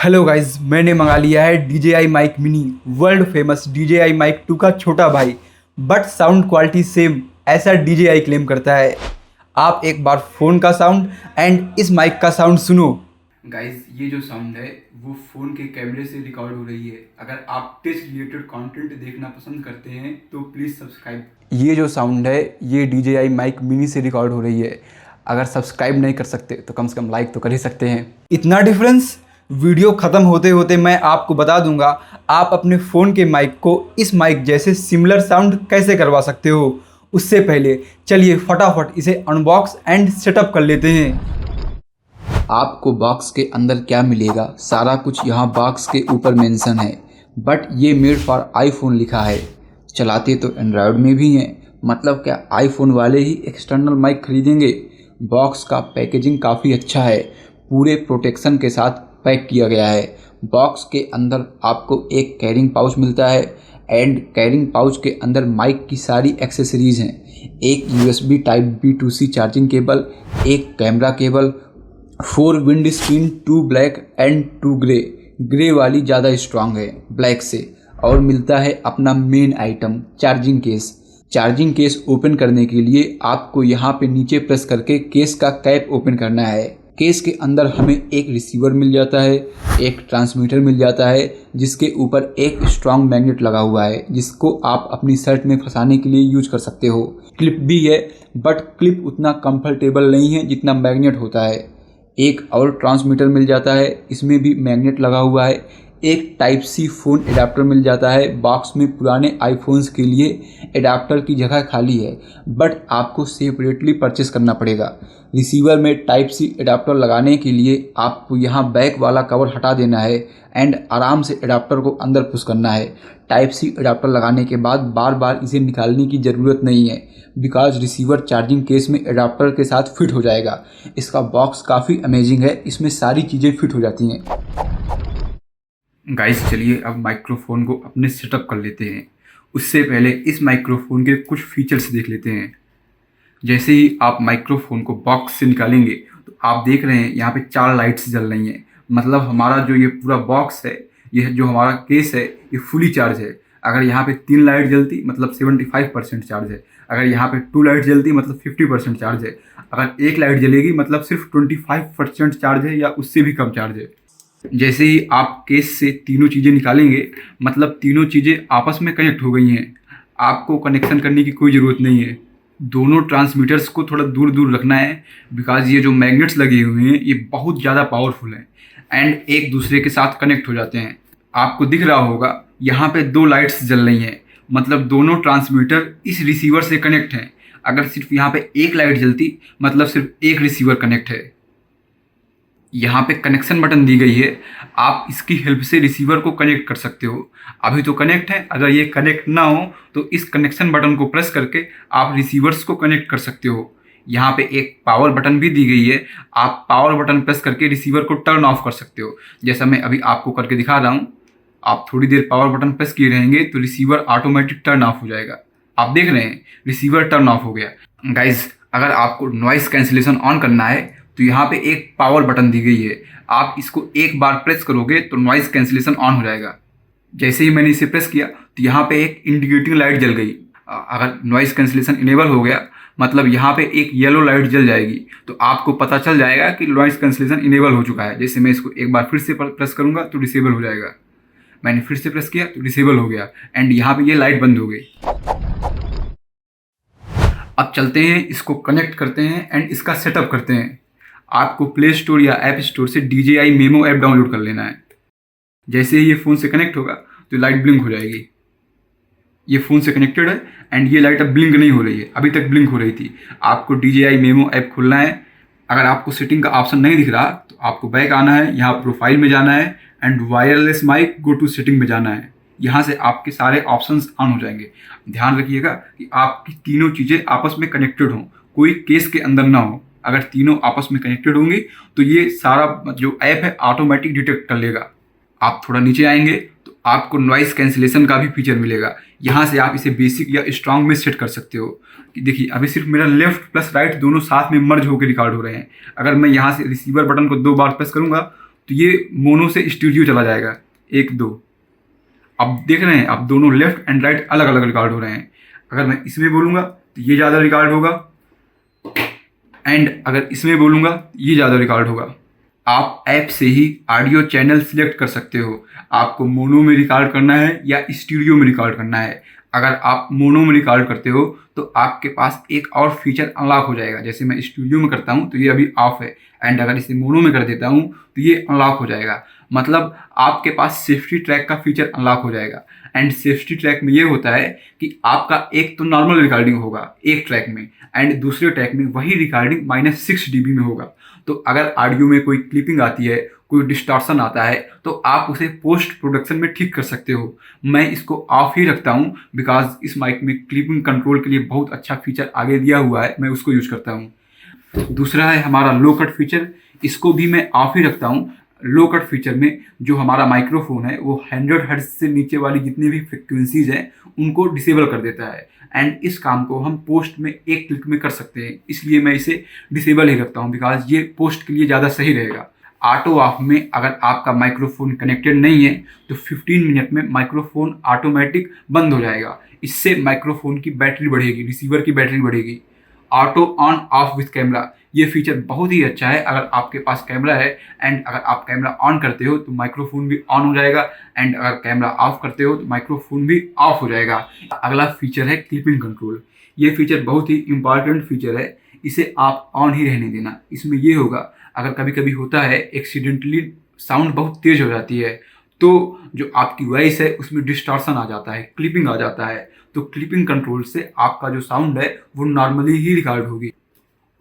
Hello guys, मैंने मंगा लिया है DJI mic mini, world famous DJI mic 2 का छोटा भाई। बट साउंड क्वालिटी सेम, ऐसा DJI क्लेम करता है। आप एक बार फ़ोन का साउंड एंड इस माइक का साउंड सुनो। गाइज, ये जो साउंड है वो फ़ोन के कैमरे से रिकॉर्ड हो रही है। अगर आप टेस्ट रिलेटेड कंटेंट देखना पसंद करते हैं तो प्लीज़ सब्सक्राइब। ये जो साउंड है ये DJI माइक मिनी से रिकॉर्ड हो रही है। अगर सब्सक्राइब नहीं कर सकते तो कम से कम लाइक तो कर ही सकते हैं। इतना डिफरेंस। वीडियो ख़त्म होते होते मैं आपको बता दूंगा आप अपने फ़ोन के माइक को इस माइक जैसे सिमिलर साउंड कैसे करवा सकते हो। उससे पहले चलिए फटाफट इसे अनबॉक्स एंड सेटअप कर लेते हैं। आपको बॉक्स के अंदर क्या मिलेगा सारा कुछ यहाँ बॉक्स के ऊपर मेंशन है, बट ये मेड फॉर आईफोन लिखा है। चलाते तो एंड्रॉयड में भी हैं, मतलब क्या आईफोन वाले ही एक्सटर्नल माइक खरीदेंगे। बॉक्स का पैकेजिंग काफ़ी अच्छा है, पूरे प्रोटेक्शन के साथ पैक किया गया है। बॉक्स के अंदर आपको एक कैरिंग पाउच मिलता है एंड कैरिंग पाउच के अंदर माइक की सारी एक्सेसरीज़ हैं। एक USB type B2C charging cable, एक camera cable, 4 windscreen, 2 black and 2 grey. Grey वाली ज़्यादा स्ट्रांग है ब्लैक से। और मिलता है अपना main item, charging case. Charging case open करने के लिए आपको यहाँ पे नीचे प्रेस करके केस का कैप ओपन करना है। केस के अंदर हमें एक रिसीवर मिल जाता है, एक ट्रांसमीटर मिल जाता है जिसके ऊपर एक स्ट्रॉन्ग मैग्नेट लगा हुआ है जिसको आप अपनी शर्ट में फंसाने के लिए यूज कर सकते हो। क्लिप भी है, बट क्लिप उतना कंफर्टेबल नहीं है जितना मैग्नेट होता है। एक और ट्रांसमीटर मिल जाता है, इसमें भी मैग्नेट लगा हुआ है। एक टाइप सी फ़ोन एडाप्टर मिल जाता है। बॉक्स में पुराने आईफोन्स के लिए एडाप्टर की जगह खाली है, बट आपको सेपरेटली परचेस करना पड़ेगा। रिसीवर में टाइप सी एडाप्टर लगाने के लिए आपको यहाँ बैक वाला कवर हटा देना है एंड आराम से एडाप्टर को अंदर पुश करना है। टाइप सी एडाप्टर लगाने के बाद बार बार इसे निकालने की ज़रूरत नहीं है, बिकॉज रिसीवर चार्जिंग केस में एडाप्टर के साथ फिट हो जाएगा। इसका बॉक्स काफ़ी अमेजिंग है, इसमें सारी चीज़ें फिट हो जाती हैं। गाइस, चलिए अब माइक्रोफोन को अपने सेटअप कर लेते हैं। उससे पहले इस माइक्रोफोन के कुछ फीचर्स देख लेते हैं। जैसे ही आप माइक्रोफोन को बॉक्स से निकालेंगे तो आप देख रहे हैं यहाँ पे 4 लाइट्स जल रही हैं। मतलब हमारा जो ये पूरा बॉक्स है, ये जो हमारा केस है, ये फुली चार्ज है। अगर यहाँ पे 3 लाइट जलती मतलब 75% चार्ज है। अगर यहाँ पे 2 लाइट जलती मतलब 50% चार्ज है। अगर 1 लाइट जलेगी मतलब सिर्फ 25% चार्ज है या उससे भी कम चार्ज है। जैसे ही आप केस से तीनों चीज़ें निकालेंगे मतलब तीनों चीज़ें आपस में कनेक्ट हो गई हैं। आपको कनेक्शन करने की कोई ज़रूरत नहीं है। दोनों ट्रांसमीटर्स को थोड़ा दूर दूर रखना है, बिकॉज ये जो मैग्नेट्स लगे हुए हैं ये बहुत ज़्यादा पावरफुल हैं एंड एक दूसरे के साथ कनेक्ट हो जाते हैं। आपको दिख रहा होगा यहाँ पे 2 लाइट्स जल रही हैं, मतलब दोनों ट्रांसमीटर इस रिसीवर से कनेक्ट हैं। अगर सिर्फ यहाँ पे 1 लाइट जलती मतलब सिर्फ एक रिसीवर कनेक्ट है। यहाँ पे कनेक्शन बटन दी गई है, आप इसकी हेल्प से रिसीवर को कनेक्ट कर सकते हो। अभी तो कनेक्ट है, अगर ये कनेक्ट ना हो तो इस कनेक्शन बटन को प्रेस करके आप रिसीवर्स को कनेक्ट कर सकते हो। यहाँ पे एक पावर बटन भी दी गई है, आप पावर बटन प्रेस करके रिसीवर को टर्न ऑफ कर सकते हो, जैसा मैं अभी आपको करके दिखा रहा हूँ। आप थोड़ी देर पावर बटन प्रेस किए रहेंगे तो रिसीवर ऑटोमेटिक टर्न ऑफ हो जाएगा। आप देख रहे हैं रिसीवर टर्न ऑफ हो गया। गाइज, अगर आपको नॉइस कैंसिलेशन ऑन करना है तो यहाँ पे एक पावर बटन दी गई है, आप इसको एक बार प्रेस करोगे तो नॉइस कैंसिलेशन ऑन हो जाएगा। जैसे ही मैंने इसे प्रेस किया तो यहाँ पे एक इंडिकेटिंग लाइट जल गई। अगर नॉइस कैंसिलेशन इनेबल हो गया मतलब यहाँ पे एक येलो लाइट जल जाएगी, तो आपको पता चल जाएगा कि नॉइस कैंसिलेशन इनेबल हो चुका है। जैसे मैं इसको एक बार फिर से प्रेस करूँगा तो डिसेबल हो जाएगा। मैंने फिर से प्रेस किया तो डिसेबल हो गया एंड यहाँ पे ये लाइट बंद हो गई। अब चलते हैं, इसको कनेक्ट करते हैं एंड इसका सेटअप करते हैं। आपको प्ले स्टोर या ऐप स्टोर से DJI मेमो ऐप डाउनलोड कर लेना है। जैसे ही ये फ़ोन से कनेक्ट होगा तो लाइट ब्लिंक हो जाएगी। ये फ़ोन से कनेक्टेड है एंड ये लाइट अब ब्लिंक नहीं हो रही है, अभी तक ब्लिंक हो रही थी। आपको DJI मेमो ऐप खोलना है। अगर आपको सेटिंग का ऑप्शन नहीं दिख रहा तो आपको बैक आना है, यहाँ प्रोफाइल में जाना है and wireless mic go to setting में जाना है। यहाँ से आपके सारे ऑप्शंस ऑन हो जाएंगे। ध्यान रखिएगा कि आपकी तीनों चीज़ें आपस में कनेक्टेड हों, कोई केस के अंदर ना हो। अगर तीनों आपस में कनेक्टेड होंगी तो ये सारा जो ऐप है ऑटोमेटिक डिटेक्ट कर लेगा। आप थोड़ा नीचे आएंगे तो आपको नॉइस कैंसिलेशन का भी फीचर मिलेगा। यहाँ से आप इसे बेसिक या स्ट्रांग में सेट कर सकते हो। देखिए, अभी सिर्फ मेरा लेफ्ट प्लस राइट दोनों साथ में मर्ज होकर रिकॉर्ड हो रहे हैं। अगर मैं यहाँ से रिसीवर बटन को 2 बार प्रेस करूँगा तो ये मोनो से स्टूडियो चला जाएगा, 1 2। अब देख रहे हैं आप दोनों लेफ्ट एंड राइट अलग अलग रिकॉर्ड हो रहे हैं। अगर मैं इसमें बोलूँगा तो ये ज़्यादा रिकॉर्ड होगा, एंड अगर इसमें बोलूँगा ये ज़्यादा रिकॉर्ड होगा। आप ऐप से ही ऑडियो चैनल सिलेक्ट कर सकते हो, आपको मोनो में रिकॉर्ड करना है या स्टूडियो में रिकॉर्ड करना है। अगर आप मोनो में रिकॉर्ड करते हो तो आपके पास एक और फीचर अनलॉक हो जाएगा। जैसे मैं स्टूडियो में करता हूँ तो ये अभी ऑफ है, एंड अगर इसे मोनो में कर देता हूँ तो ये अनलॉक हो जाएगा। मतलब आपके पास सेफ्टी ट्रैक का फीचर अनलॉक हो जाएगा। एंड सेफ्टी ट्रैक में ये होता है कि आपका एक तो नॉर्मल रिकॉर्डिंग होगा एक ट्रैक में, एंड दूसरे ट्रैक में वही रिकॉर्डिंग -6 dB में होगा। तो अगर ऑडियो में कोई क्लिपिंग आती है, कोई डिस्टॉर्शन आता है, तो आप उसे पोस्ट प्रोडक्शन में ठीक कर सकते हो। मैं इसको ऑफ ही रखता हूँ बिकॉज इस माइक में क्लिपिंग कंट्रोल के लिए बहुत अच्छा फीचर आगे दिया हुआ है, मैं उसको यूज़ करता हूँ। दूसरा है हमारा लो कट फीचर, इसको भी मैं ऑफ ही रखता हूँ। लो कट फीचर में जो हमारा माइक्रोफोन है वो 100 हर्ट्ज से नीचे वाली जितनी भी फ्रिक्वेंसीज हैं उनको डिसेबल कर देता है, एंड इस काम को हम पोस्ट में एक क्लिक में कर सकते हैं। इसलिए मैं इसे डिसेबल ही रखता हूँ बिकॉज ये पोस्ट के लिए ज़्यादा सही रहेगा। ऑटो ऑफ में अगर आपका माइक्रोफोन कनेक्टेड नहीं है तो 15 मिनट में माइक्रोफोन ऑटोमेटिक बंद हो जाएगा। इससे माइक्रोफोन की बैटरी बढ़ेगी, रिसीवर की बैटरी बढ़ेगी। Auto on off with camera, ये फीचर बहुत ही अच्छा है अगर आपके पास कैमरा है, एंड अगर आप कैमरा ऑन करते हो तो माइक्रोफोन भी ऑन हो जाएगा, एंड अगर कैमरा ऑफ करते हो तो माइक्रोफोन भी ऑफ हो जाएगा। अगला फीचर है क्लिपिंग कंट्रोल। ये फीचर बहुत ही इंपॉर्टेंट फीचर है, इसे आप ऑन ही रहने देना। इसमें ये होगा, अगर कभी कभी होता है एक्सीडेंटली साउंड बहुत तेज हो जाती है तो जो आपकी वॉइस है उसमें डिस्टॉर्शन आ जाता है, क्लिपिंग आ जाता है, तो क्लिपिंग कंट्रोल से आपका जो साउंड है वो नॉर्मली ही रिकॉर्ड होगी।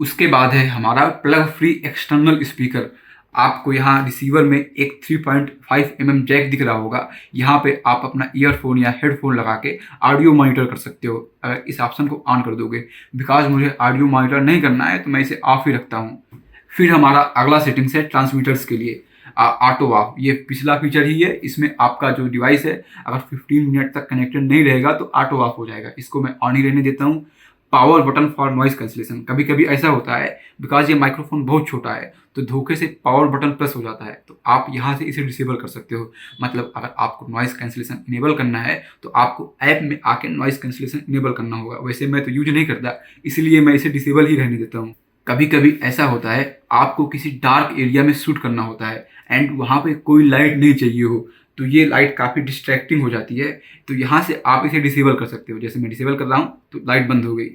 उसके बाद है हमारा प्लग फ्री एक्सटर्नल स्पीकर। आपको यहाँ रिसीवर में एक 3.5 mm जैक दिख रहा होगा, यहाँ पे आप अपना ईयरफोन या हेडफोन लगा के ऑडियो मॉनिटर कर सकते हो अगर इस ऑप्शन को ऑन कर दोगे। बिकॉज मुझे ऑडियो मॉनिटर नहीं करना है तो मैं इसे ऑफ ही रखता हूँ। फिर हमारा अगला सेटिंग्स है ट्रांसमीटर्स के लिए ऑटो ऑफ। ये पिछला फीचर ही है, इसमें आपका जो डिवाइस है अगर 15 मिनट तक कनेक्टेड नहीं रहेगा तो ऑटो ऑफ हो जाएगा। इसको मैं ऑन ही रहने देता हूँ। Power button for noise cancellation, कभी कभी ऐसा होता है बिकॉज ये माइक्रोफोन बहुत छोटा है तो धोखे से पावर बटन प्रेस हो जाता है, तो आप यहाँ से इसे डिसेबल कर सकते हो। मतलब अगर आपको नॉइज कैंसिलेशन इनेबल करना है तो आपको ऐप में आके नॉइज कैंसिलेशन इनेबल करना होगा। वैसे मैं तो यूज नहीं करता, इसलिए मैं इसे डिसेबल ही रहने देता हूँ। कभी कभी ऐसा होता है आपको किसी डार्क एरिया में शूट करना होता है एंड वहाँ पे कोई लाइट नहीं चाहिए हो, तो ये लाइट काफ़ी डिस्ट्रैक्टिंग हो जाती है, तो यहाँ से आप इसे डिसेबल कर सकते हो। जैसे मैं डिसेबल कर रहा हूँ तो लाइट बंद हो गई,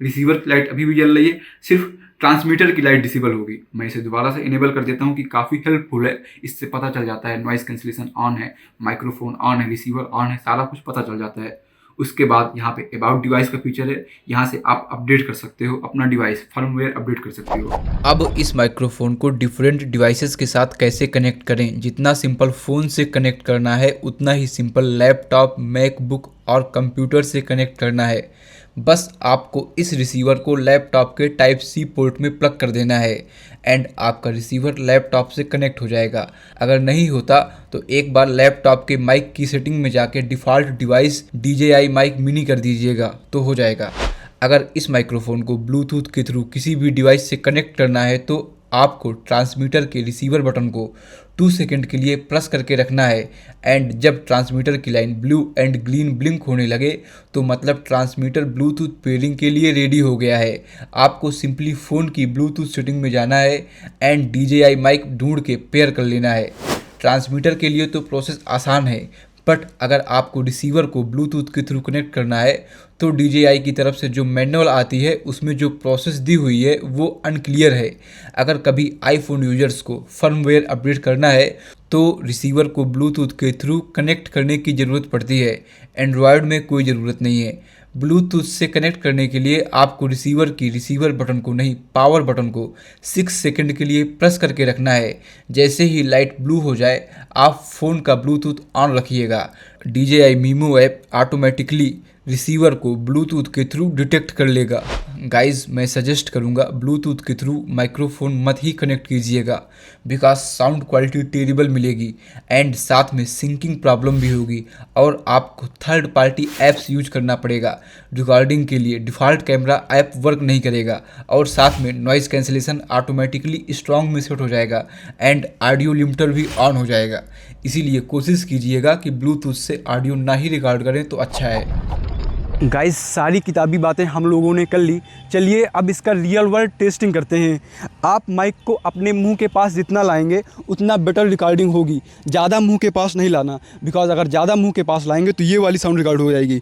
रिसीवर की लाइट अभी भी जल रही है, सिर्फ ट्रांसमीटर की लाइट डिसेबल होगी। मैं इसे दोबारा से इनेबल कर देता हूँ कि काफ़ी हेल्पफुल है। इससे पता चल जाता है नॉइज़ कैंसिलेशन ऑन है, माइक्रोफोन ऑन है, रिसीवर ऑन है, सारा कुछ पता चल जाता है। उसके बाद यहाँ पे अबाउट डिवाइस का फीचर है, यहाँ से आप अपडेट कर सकते हो अपना डिवाइस, फर्मवेयर अपडेट कर सकते हो। अब इस माइक्रोफोन को डिफरेंट डिवाइसेस के साथ कैसे कनेक्ट करें। जितना सिंपल फ़ोन से कनेक्ट करना है उतना ही सिंपल लैपटॉप, मैकबुक और कंप्यूटर से कनेक्ट करना है। बस आपको इस रिसीवर को लैपटॉप के टाइप सी पोर्ट में प्लग कर देना है एंड आपका रिसीवर लैपटॉप से कनेक्ट हो जाएगा। अगर नहीं होता तो एक बार लैपटॉप के माइक की सेटिंग में जाके default device DJI mic mini कर दीजिएगा तो हो जाएगा। अगर इस माइक्रोफोन को ब्लूटूथ के थ्रू किसी भी डिवाइस से कनेक्ट करना है तो आपको ट्रांसमीटर के रिसीवर बटन को 2 सेकंड के लिए प्रेस करके रखना है एंड जब ट्रांसमीटर की line blue and green blink होने लगे तो मतलब ट्रांसमीटर ब्लूटूथ पेयरिंग के लिए रेडी हो गया है। आपको सिंपली फ़ोन की ब्लूटूथ सेटिंग में जाना है एंड DJI माइक ढूंढ के पेयर कर लेना है। ट्रांसमीटर के लिए तो प्रोसेस आसान है, बट अगर आपको रिसीवर को ब्लूटूथ के थ्रू कनेक्ट करना है तो DJI की तरफ से जो मैनुअल आती है उसमें जो प्रोसेस दी हुई है वो अनक्लियर है। अगर कभी आईफोन यूजर्स को फर्मवेयर अपडेट करना है तो रिसीवर को ब्लूटूथ के थ्रू कनेक्ट करने की ज़रूरत पड़ती है। एंड्रॉयड में कोई ज़रूरत नहीं है। ब्लूटूथ से कनेक्ट करने के लिए आपको रिसीवर बटन को नहीं, पावर बटन को 6 सेकंड के लिए प्रेस करके रखना है। जैसे ही लाइट ब्लू हो जाए आप फ़ोन का ब्लूटूथ ऑन रखिएगा। DJI memo app automatically receiver को ब्लूटूथ के थ्रू डिटेक्ट कर लेगा। गाइस मैं सजेस्ट करूंगा ब्लूटूथ के थ्रू माइक्रोफोन मत ही कनेक्ट कीजिएगा, बिकॉज साउंड क्वालिटी टेरिबल मिलेगी एंड साथ में सिंकिंग प्रॉब्लम भी होगी और आपको थर्ड पार्टी ऐप्स यूज करना पड़ेगा रिकॉर्डिंग के लिए। डिफ़ॉल्ट कैमरा ऐप वर्क नहीं करेगा और साथ में नॉइज़ कैंसिलेशन ऑटोमेटिकली स्ट्रॉन्ग में सेट हो जाएगा एंड ऑडियो लिमिटर भी ऑन हो जाएगा। इसीलिए कोशिश कीजिएगा कि ब्लूटूथ से ऑडियो ना ही रिकॉर्ड करें तो अच्छा है। गाइस सारी किताबी बातें हम लोगों ने कर ली, चलिए अब इसका रियल वर्ल्ड टेस्टिंग करते हैं। आप माइक को अपने मुंह के पास जितना लाएंगे उतना बेटर रिकॉर्डिंग होगी। ज़्यादा मुंह के पास नहीं लाना, बिकॉज अगर ज़्यादा मुंह के पास लाएंगे तो ये वाली साउंड रिकॉर्ड हो जाएगी।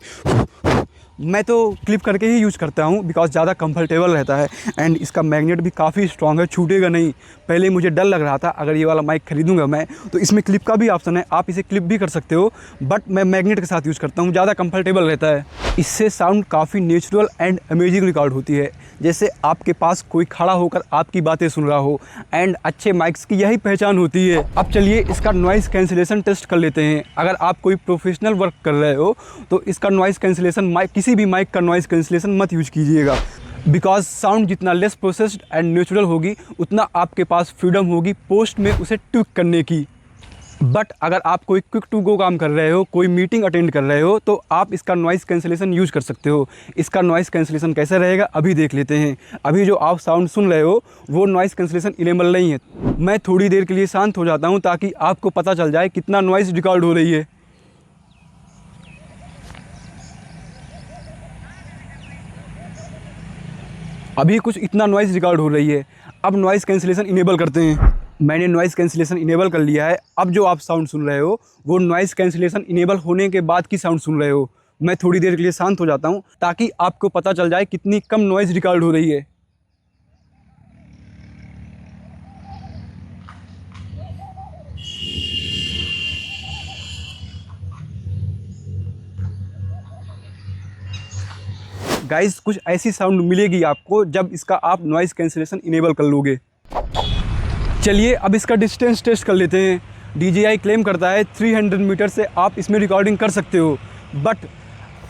मैं तो क्लिप करके ही यूज़ करता हूँ बिकॉज ज़्यादा कंफर्टेबल रहता है एंड इसका मैग्नेट भी काफ़ी स्ट्रॉन्ग है, छूटेगा नहीं। पहले मुझे डर लग रहा था अगर ये वाला माइक खरीदूंगा मैं तो इसमें क्लिप का भी ऑप्शन है, आप इसे क्लिप भी कर सकते हो, बट मैं मैग्नेट के साथ यूज़ करता हूँ, ज़्यादा कंफर्टेबल रहता है। इससे साउंड काफ़ी नेचुरल एंड अमेजिंग रिकॉर्ड होती है, जैसे आपके पास कोई खड़ा होकर आपकी बातें सुन रहा हो एंड अच्छे माइक्स की यही पहचान होती है। अब चलिए इसका नॉइज़ कैंसिलेशन टेस्ट कर लेते हैं। अगर आप कोई प्रोफेशनल वर्क कर रहे हो तो इसका नॉइज़ कैंसिलेशन माइक, किसी भी माइक का नॉइज़ कैंसिलेशन मत यूज कीजिएगा, बिकॉज साउंड जितना लेस प्रोसेस्ड एंड नेचुरल होगी उतना आपके पास फ्रीडम होगी पोस्ट में उसे ट्विक करने की। बट अगर आप कोई क्विक टू गो काम कर रहे हो, कोई मीटिंग अटेंड कर रहे हो तो आप इसका नॉइज़ कैंसिलेशन यूज़ कर सकते हो। इसका नॉइज़ कैंसिलेशन कैसे रहेगा अभी देख लेते हैं। अभी जो आप साउंड सुन रहे हो वो नॉइज़ कैंसिलेशन इनेबल नहीं है। मैं थोड़ी देर के लिए शांत हो जाता हूँ ताकि आपको पता चल जाए कितना नॉइज़ रिकॉर्ड हो रही है। अभी कुछ इतना नॉइज़ रिकॉर्ड हो रही है। अब नॉइज़ कैंसिलेशन इनेबल करते हैं। मैंने नॉइज़ कैंसिलेशन इनेबल कर लिया है। अब जो आप साउंड सुन रहे हो वो नॉइज़ कैंसिलेशन इनेबल होने के बाद की साउंड सुन रहे हो। मैं थोड़ी देर के लिए शांत हो जाता हूँ ताकि आपको पता चल जाए कितनी कम नॉइज़ रिकॉर्ड हो रही है। गाइस कुछ ऐसी साउंड मिलेगी आपको जब इसका आप नॉइज़ कैंसिलेशन इनेबल कर लोगे। चलिए अब इसका डिस्टेंस टेस्ट कर लेते हैं। DJI क्लेम करता है 300 मीटर से आप इसमें रिकॉर्डिंग कर सकते हो, बट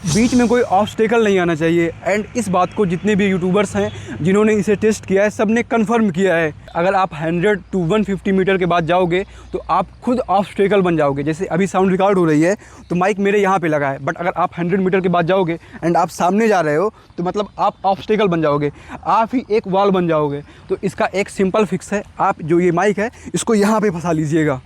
बीच में कोई ऑब्स्टेकल नहीं आना चाहिए एंड इस बात को जितने भी यूट्यूबर्स हैं जिन्होंने इसे टेस्ट किया है सब ने कन्फर्म किया है। अगर आप 100 to 150 मीटर के बाद जाओगे तो आप खुद ऑब्स्टेकल बन जाओगे। जैसे अभी साउंड रिकॉर्ड हो रही है तो माइक मेरे यहाँ पे लगा है, बट अगर आप 100 मीटर के बाद जाओगे एंड आप सामने जा रहे हो तो मतलब आप ऑब्स्टेकल बन जाओगे, आप ही एक वॉल बन जाओगे। तो इसका एक सिंपल फिक्स है, आप जो ये माइक है इसको यहाँ पे फंसा लीजिएगा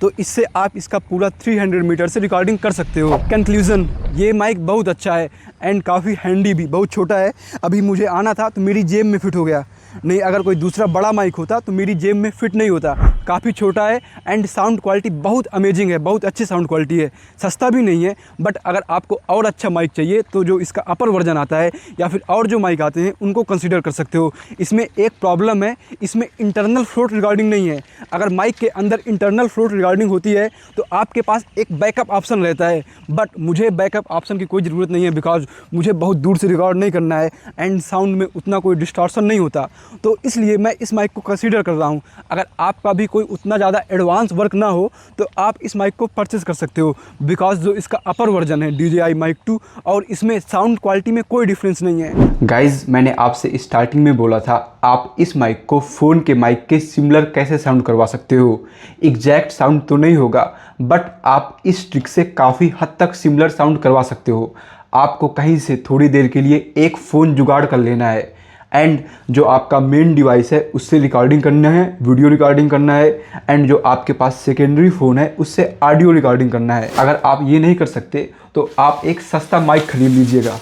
तो इससे आप इसका पूरा 300 मीटर से रिकॉर्डिंग कर सकते हो। कंक्लूज़न, ये माइक बहुत अच्छा है एंड काफ़ी हैंडी भी। बहुत छोटा है, अभी मुझे आना था तो मेरी जेब में फिट हो गया, नहीं अगर कोई दूसरा बड़ा माइक होता तो मेरी जेब में फिट नहीं होता। काफ़ी छोटा है एंड साउंड क्वालिटी बहुत अमेजिंग है, बहुत अच्छी साउंड क्वालिटी है। सस्ता भी नहीं है, बट अगर आपको और अच्छा माइक चाहिए तो जो इसका अपर वर्जन आता है या फिर और जो माइक आते हैं उनको कंसीडर कर सकते हो। इसमें एक प्रॉब्लम है, इसमें इंटरनल फ्लोट रिकॉर्डिंग नहीं है। अगर माइक के अंदर इंटरनल फ्लोट रिकॉर्डिंग होती है तो आपके पास एक बैकअप ऑप्शन रहता है, बट मुझे बैकअप ऑप्शन की कोई ज़रूरत नहीं है बिकॉज मुझे बहुत दूर से रिकॉर्ड नहीं करना है एंड साउंड में उतना कोई डिस्टॉर्शन नहीं होता, तो इसलिए मैं इस माइक को कंसीडर कर रहा हूँ। अगर आपका भी कोई उतना ज़्यादा एडवांस वर्क ना हो तो आप इस माइक को परचेस कर सकते हो, बिकॉज जो इसका अपर वर्जन है DJI Mic 2 और इसमें साउंड क्वालिटी में कोई डिफरेंस नहीं है। गाइज मैंने आपसे स्टार्टिंग में बोला था आप इस माइक को फ़ोन के माइक के सिमिलर कैसे साउंड करवा सकते हो। एग्जैक्ट साउंड तो नहीं होगा, बट आप इस ट्रिक से काफ़ी हद तक सिमिलर साउंड करवा सकते हो। आपको कहीं से थोड़ी देर के लिए एक फ़ोन जुगाड़ कर लेना है एंड जो आपका मेन डिवाइस है उससे रिकॉर्डिंग करना है, वीडियो रिकॉर्डिंग करना है एंड जो आपके पास सेकेंडरी फ़ोन है उससे ऑडियो रिकॉर्डिंग करना है। अगर आप ये नहीं कर सकते तो आप एक सस्ता माइक खरीद लीजिएगा।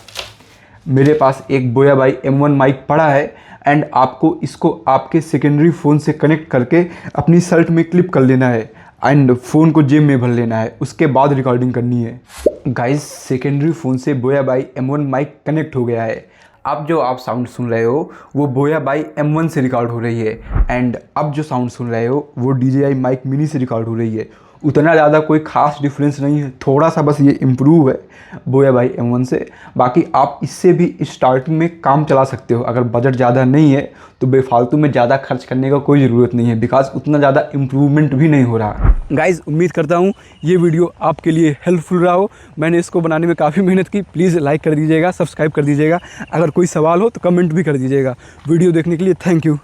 मेरे पास एक बोया बाई M1 माइक पड़ा है एंड आपको इसको आपके सेकेंडरी फ़ोन से कनेक्ट करके अपनी शर्ट में क्लिप कर लेना है एंड फ़ोन को जेब में भर लेना है, उसके बाद रिकॉर्डिंग करनी है। गाइस सेकेंडरी फ़ोन से बोया बाई M1 माइक कनेक्ट हो गया है। अब जो आप साउंड सुन रहे हो वो बोया बाई M1 से रिकॉर्ड हो रही है एंड अब जो साउंड सुन रहे हो वो DJI Mic Mini से रिकॉर्ड हो रही है। उतना ज़्यादा कोई ख़ास डिफरेंस नहीं है, थोड़ा सा बस ये इम्प्रूव है वो है भाई M1 से। बाकी आप इससे भी स्टार्टिंग में काम चला सकते हो, अगर बजट ज़्यादा नहीं है तो बेफालतू में ज़्यादा खर्च करने का कोई ज़रूरत नहीं है, बिकॉज उतना ज़्यादा इम्प्रूवमेंट भी नहीं हो रहा। गाइज़ उम्मीद करता हूँ ये वीडियो आपके लिए हेल्पफुल रहा हो। मैंने इसको बनाने में काफ़ी मेहनत की। प्लीज़ लाइक कर दीजिएगा, सब्सक्राइब कर दीजिएगा। अगर कोई सवाल हो तो कमेंट भी कर दीजिएगा। वीडियो देखने के लिए थैंक यू।